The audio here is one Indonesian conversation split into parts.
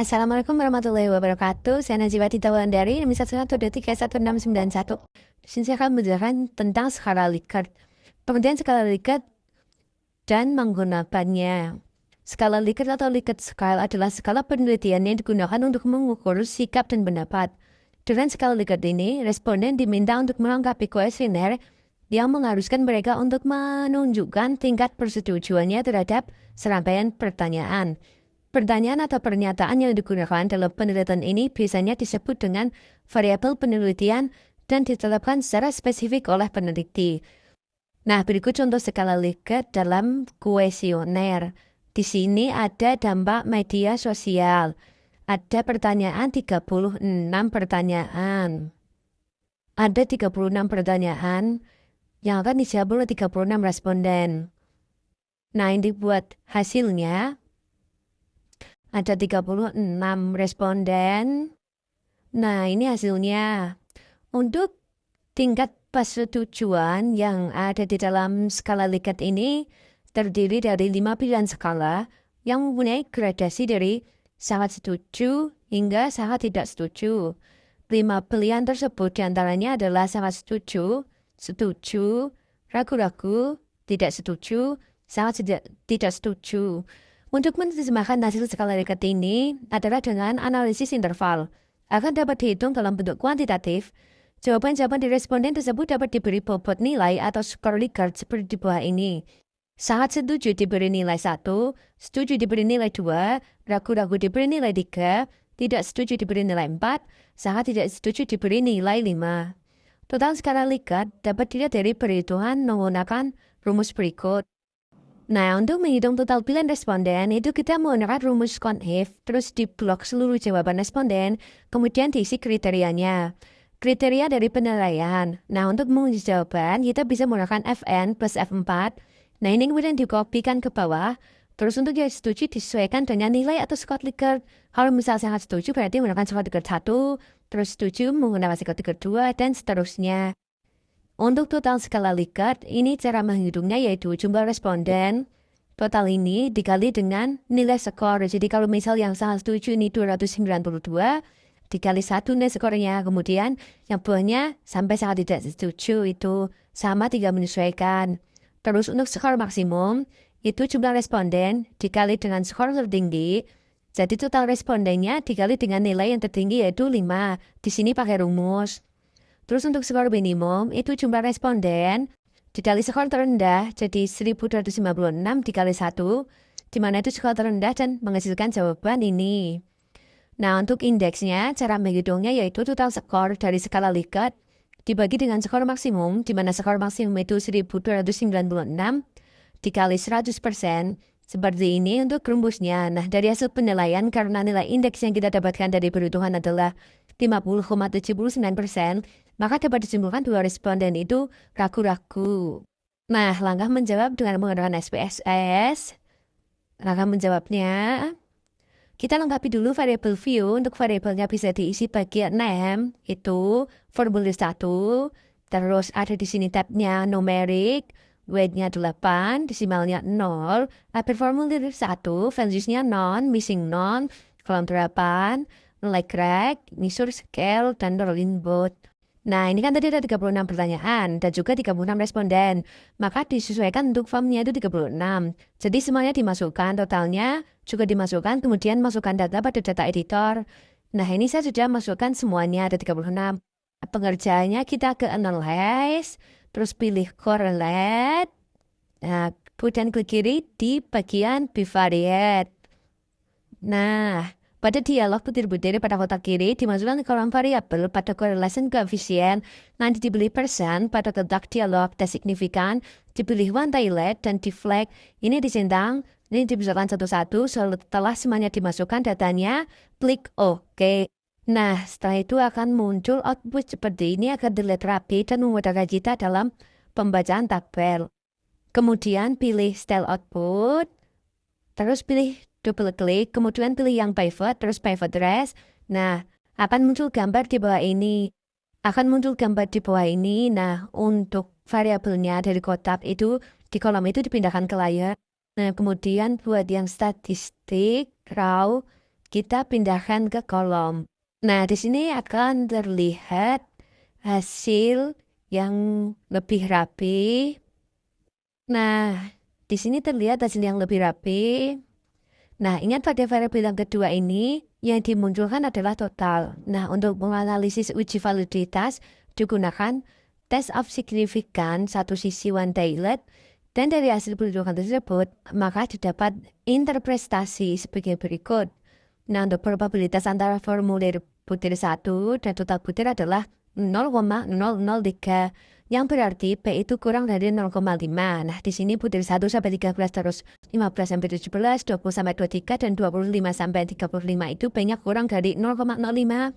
Assalamualaikum warahmatullahi wabarakatuh. Saya Najwa Titawan dari 112311691. Di sini saya akan menjelaskan tentang skala Likert. Pengertian skala Likert dan menggunakannya. Skala Likert atau Likert scale adalah skala penelitian yang digunakan untuk mengukur sikap dan pendapat. Dengan skala Likert ini, responden diminta untuk melengkapi kuesioner yang mengharuskan mereka untuk menunjukkan tingkat persetujuannya terhadap serangkaian pertanyaan. Pertanyaan atau pernyataan yang digunakan dalam penelitian ini biasanya disebut dengan variabel penelitian dan ditetapkan secara spesifik oleh peneliti. Nah, berikut contoh skala Likert dalam kuesioner. Di sini ada dampak media sosial. Ada pertanyaan 36 pertanyaan. Ada 36 pertanyaan yang akan dijawab oleh 36 responden. Nah, ini buat hasilnya. Ada 36 responden. Nah, ini hasilnya. Untuk tingkat persetujuan yang ada di dalam skala Likert ini terdiri dari 5 pilihan skala yang mempunyai gradasi dari sangat setuju hingga sangat tidak setuju. 5 pilihan tersebut diantaranya adalah sangat setuju, setuju, ragu-ragu, tidak setuju, sangat tidak setuju. Untuk menerjemahkan hasil skala Likert ini adalah dengan analisis interval. Akan dapat dihitung dalam bentuk kuantitatif. Jawaban-jawaban di responden tersebut dapat diberi bobot nilai atau skor Likert seperti di bawah ini. Sangat setuju diberi nilai 1, setuju diberi nilai 2, ragu-ragu diberi nilai 3, tidak setuju diberi nilai 4, sangat tidak setuju diberi nilai 5. Total skala Likert dapat dilihat dari perhitungan menggunakan rumus berikut. Nah, untuk menghitung total pilihan responden, itu kita menggunakan rumus CONIF, terus diblok seluruh jawaban responden, kemudian diisi kriterianya. Kriteria dari penilaian. Nah, untuk menguji jawaban, kita bisa menggunakan Fn plus F4. Nah, ini kemudian dikopikan ke bawah. Terus untuk yang setuju disesuaikan dengan nilai atau skor Likert. Kalau misalnya sangat setuju, berarti menggunakan skor Likert 1, terus setuju menggunakan skor Likert 2, dan seterusnya. Untuk total skala Likert, ini cara menghitungnya yaitu jumlah responden. Total ini dikali dengan nilai skor. Jadi kalau misal yang sangat setuju ini 292, dikali 1 nilai skornya. Kemudian yang bawahnya sampai sangat tidak setuju itu sama 3 menyesuaikan. Terus untuk skor maksimum, itu jumlah responden dikali dengan skor tertinggi. Jadi total respondennya dikali dengan nilai yang tertinggi yaitu 5. Di sini pakai rumus. Terus untuk skor minimum, itu jumlah responden dikali skor terendah, jadi 1256 dikali 1, di mana itu skor terendah dan menghasilkan jawaban ini. Nah, untuk indeksnya, cara menghitungnya yaitu total skor dari skala Likert dibagi dengan skor maksimum, di mana skor maksimum itu 1296 dikali 100%, seperti ini untuk rumusnya. Nah, dari hasil penilaian, karena nilai indeks yang kita dapatkan dari perhitungan adalah 50,79%, maka dapat disimpulkan dua responden itu ragu-ragu. Nah, langkah menjawab dengan menggunakan SPSS. Langkah menjawabnya, kita lengkapi dulu variabel view. Untuk variabelnya bisa diisi bagian name, itu formulir 1. Terus ada di sini tabnya numeric, weight-nya 8, desimalnya 0. Upper formulir 1, values-nya non, missing non, kolom 8, nilai crack, measure scale, dan Rolling board. Nah, ini kan tadi ada 36 pertanyaan dan juga 36 responden. Maka disesuaikan untuk formnya itu 36. Jadi semuanya dimasukkan, totalnya juga dimasukkan, kemudian masukkan data pada data editor. Nah, ini saya sudah masukkan semuanya, ada 36. Pengerjaannya kita ke analyze, terus pilih correlate. Nah, kemudian klik kiri di bagian bivariate. Nah, pada dialog butir-butir pada kotak kiri dimasukkan ke kolom variabel pada correlation coefficient, nanti dipilih persen pada kotak dialog dan signifikan, dipilih one tilde dan di flag. Ini disentang, ini dimasukkan satu-satu. Setelah semuanya dimasukkan datanya, klik OK. Nah, setelah itu akan muncul output seperti ini, akan dilihat rapi dan memudahkan kita dalam pembacaan tabel. Kemudian pilih style output, terus pilih double klik, kemudian pilih yang pivot, terus pivot rest. Nah, akan muncul gambar di bawah ini. Nah, untuk variabelnya dari kotak itu, di kolom itu dipindahkan ke layar. Nah, kemudian buat yang statistik, raw, kita pindahkan ke kolom. Nah, di sini akan terlihat hasil yang lebih rapi. Nah, di sini terlihat hasil yang lebih rapi. Nah, ingat pada variabel yang kedua ini, yang dimunculkan adalah total. Nah, untuk menganalisis uji validitas, digunakan test of significance satu sisi one-tailed, dan dari hasil penunjukan tersebut, maka didapat interpretasi sebagai berikut. Nah, untuk probabilitas antara formulir butir 1 dan total butir adalah 0,003, yang berarti P itu kurang dari 0,5. Nah, di sini butir 1 sampai 13 terus 15 sampai 17, 20 sampai 23, dan 25 sampai 35 itu P-nya kurang dari 0,05.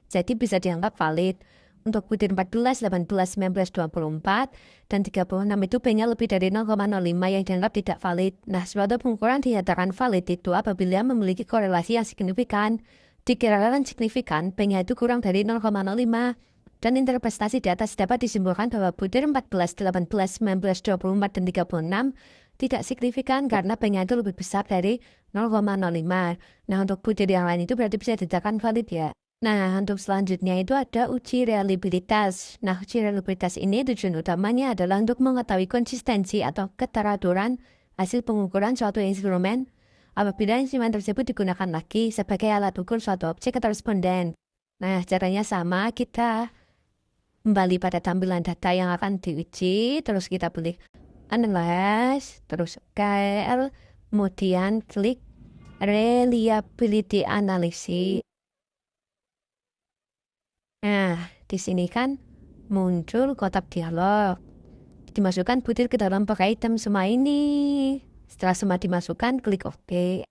Jadi bisa dianggap valid. Untuk butir 14, 18, 19, 24, dan 36 itu P-nya lebih dari 0,05 yang dianggap tidak valid. Nah, suatu pengukuran dinyatakan valid itu apabila memiliki korelasi yang signifikan. Dikirakan signifikan, P-nya itu kurang dari 0,05. Dan interpretasi di atas dapat disimpulkan bahwa butir 14, 18, 19, 24, dan 36 tidak signifikan karena P-nya itu lebih besar dari 0,05. Nah, untuk butir yang lain itu berarti bisa dikatakan valid ya. Nah, untuk selanjutnya itu ada uji reliabilitas. Nah, uji reliabilitas ini tujuan utamanya adalah untuk mengetahui konsistensi atau keteraturan hasil pengukuran suatu instrumen apabila instrumen tersebut digunakan lagi sebagai alat ukur suatu objek atau responden. Nah, caranya sama, kita kembali pada tampilan data yang akan diuji, terus kita pilih Analyze, terus KL, kemudian klik Reliability Analysis. Nah, di sini kan muncul kotak dialog. Dimasukkan butir ke dalam pakai item semua ini. Setelah semua dimasukkan, klik OK.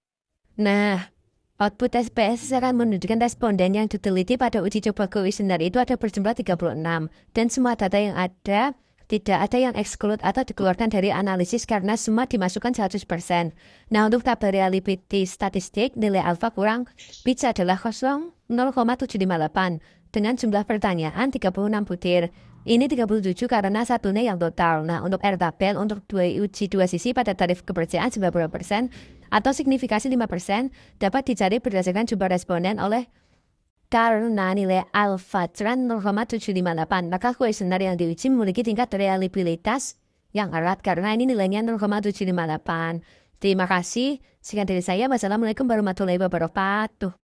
Nah, output SPS akan menunjukkan responden yang diteliti pada uji coba kuesioner itu ada berjumlah 36. Dan semua data yang ada, tidak ada yang exclude atau dikeluarkan dari analisis karena semua dimasukkan 100%. Nah, untuk tabel reliability statistik, nilai alfa kurang bits adalah 0,758. Dengan jumlah pertanyaan 36 butir. Ini 37 karena satunya yang total. Nah, untuk R tabel untuk uji dua sisi pada tarif kepercayaan 90% atau signifikasi 5% dapat dicari berdasarkan jumlah responden oleh karena nilai alfa trend 0,758. Maka kuesioner yang diuji memiliki tingkat reliabilitas yang erat karena ini nilainya 0,758. Terima kasih. Sekian dari saya. Wassalamualaikum warahmatullahi wabarakatuh.